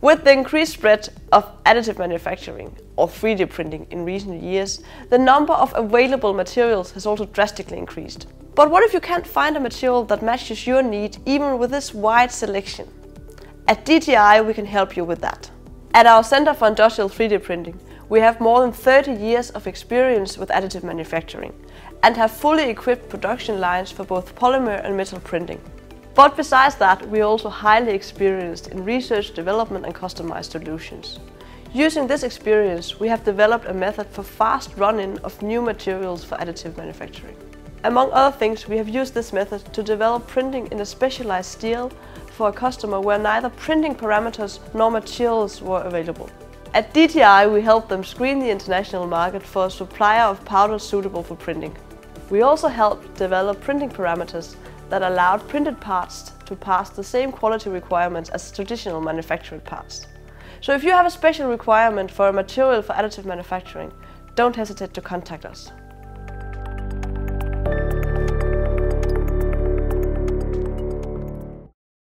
With the increased spread of additive manufacturing, or 3D printing, in recent years, the number of available materials has also drastically increased. But what if you can't find a material that matches your need even with this wide selection? At DTI we can help you with that. At our Center for Industrial 3D Printing, we have more than 30 years of experience with additive manufacturing and have fully equipped production lines for both polymer and metal printing. But besides that, we are also highly experienced in research, development and customized solutions. Using this experience, we have developed a method for fast run-in of new materials for additive manufacturing. Among other things, we have used this method to develop printing in a specialized steel for a customer where neither printing parameters nor materials were available. At DTI, we helped them screen the international market for a supplier of powders suitable for printing. We also helped develop printing parameters that allowed printed parts to pass the same quality requirements as traditional manufactured parts. So if you have a special requirement for a material for additive manufacturing, don't hesitate to contact us.